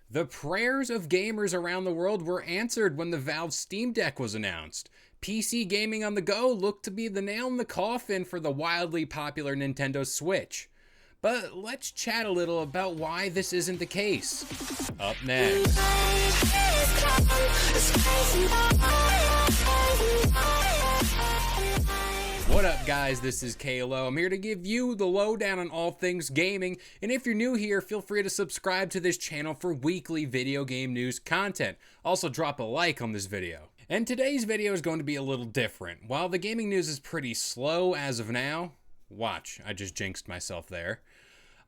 The prayers of gamers around the world were answered when the Valve Steam Deck was announced. PC gaming on the go looked to be the nail in the coffin for the wildly popular Nintendo Switch. But let's chat a little about why this isn't the case. Up next. What up guys, this is Kalo. I'm here to give you the lowdown on all things gaming, and if you're new here, feel free to subscribe to this channel for weekly video game news content. Also drop a like on this video. And today's video is going to be a little different. While the gaming news is pretty slow as of now, watch, I just jinxed myself there.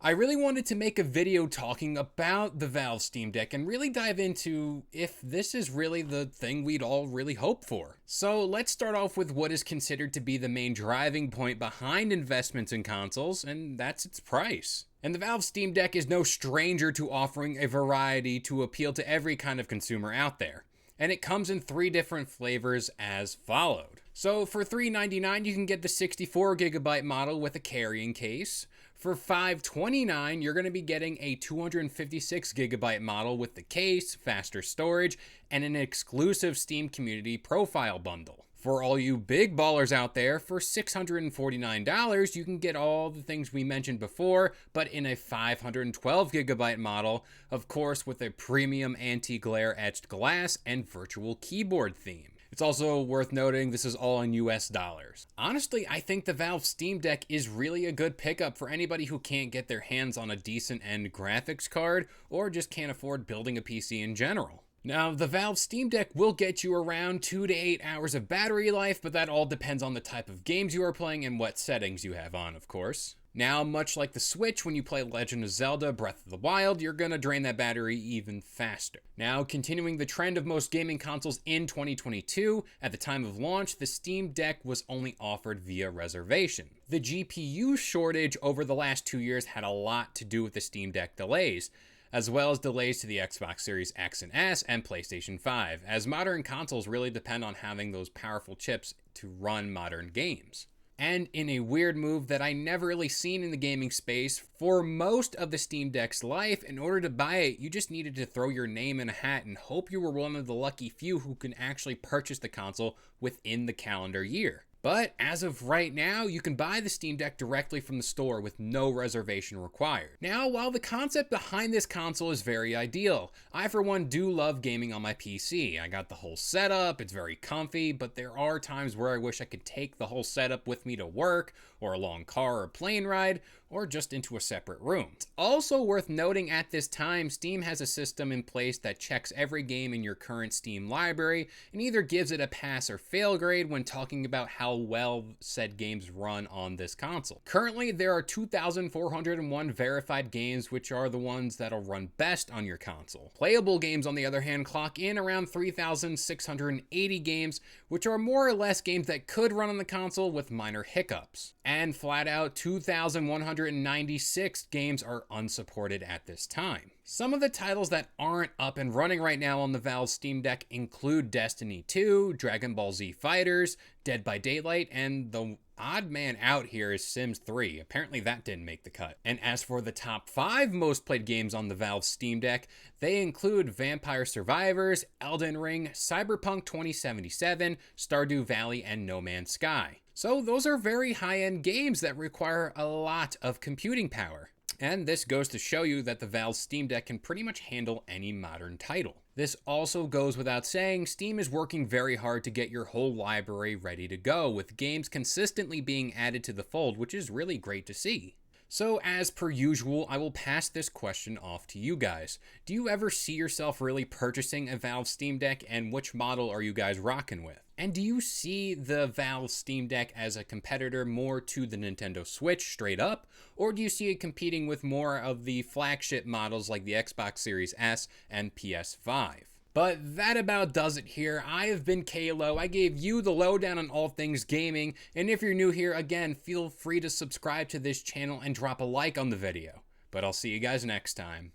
I really wanted to make a video talking about the Valve Steam Deck and really dive into if this is really the thing we'd all really hope for. So let's start off with what is considered to be the main driving point behind investments in consoles, and that's its price. And the Valve Steam Deck is no stranger to offering a variety to appeal to every kind of consumer out there. And it comes in 3 different flavors as followed. So for $399, you can get the 64GB model with a carrying case. For $529, you're going to be getting a 256GB model with the case, faster storage, and an exclusive Steam Community Profile bundle. For all you big ballers out there, for $649, you can get all the things we mentioned before, but in a 512GB model, of course with a premium anti-glare etched glass and virtual keyboard theme. It's also worth noting this is all in US dollars. Honestly, I think the Valve Steam Deck is really a good pickup for anybody who can't get their hands on a decent end graphics card or just can't afford building a PC in general. Now, the Valve Steam Deck will get you around 2 to 8 hours of battery life, but that all depends on the type of games you are playing and what settings you have on, of course. Now, much like the Switch, when you play Legend of Zelda Breath of the Wild, you're gonna drain that battery even faster. Now, continuing the trend of most gaming consoles in 2022, at the time of launch, the Steam Deck was only offered via reservation. The GPU shortage over the last 2 years had a lot to do with the Steam Deck delays, as well as delays to the Xbox Series X and S and PlayStation 5, as modern consoles really depend on having those powerful chips to run modern games. And in a weird move that I never really seen in the gaming space, for most of the Steam Deck's life, in order to buy it, you just needed to throw your name in a hat and hope you were one of the lucky few who can actually purchase the console within the calendar year. But as of right now, you can buy the Steam Deck directly from the store with no reservation required. Now, while the concept behind this console is very ideal, I for one do love gaming on my PC. I got the whole setup, it's very comfy, but there are times where I wish I could take the whole setup with me to work, or a long car or plane ride, or just into a separate room. It's also worth noting at this time, Steam has a system in place that checks every game in your current Steam library and either gives it a pass or fail grade when talking about how well said games run on this console. Currently, there are 2,401 verified games, which are the ones that'll run best on your console. Playable games, on the other hand, clock in around 3,680 games, which are more or less games that could run on the console with minor hiccups. And flat out, 2,196 games are unsupported at this time. Some of the titles that aren't up and running right now on the Valve Steam Deck include Destiny 2, Dragon Ball Z Fighters, Dead by Daylight, and the odd man out here is Sims 3. Apparently that didn't make the cut. And as for the top 5 most played games on the Valve Steam Deck, they include Vampire Survivors, Elden Ring, Cyberpunk 2077, Stardew Valley, and No Man's Sky. So those are very high-end games that require a lot of computing power. And this goes to show you that the Valve Steam Deck can pretty much handle any modern title. This also goes without saying, Steam is working very hard to get your whole library ready to go, with games consistently being added to the fold, which is really great to see. So as per usual, I will pass this question off to you guys. Do you ever see yourself really purchasing a Valve Steam Deck, and which model are you guys rocking with? And do you see the Valve Steam Deck as a competitor more to the Nintendo Switch straight up, or do you see it competing with more of the flagship models like the Xbox Series S and PS5? But that about does it here. I have been Kalo. I gave you the lowdown on all things gaming, and if you're new here, again, feel free to subscribe to this channel and drop a like on the video. But I'll see you guys next time.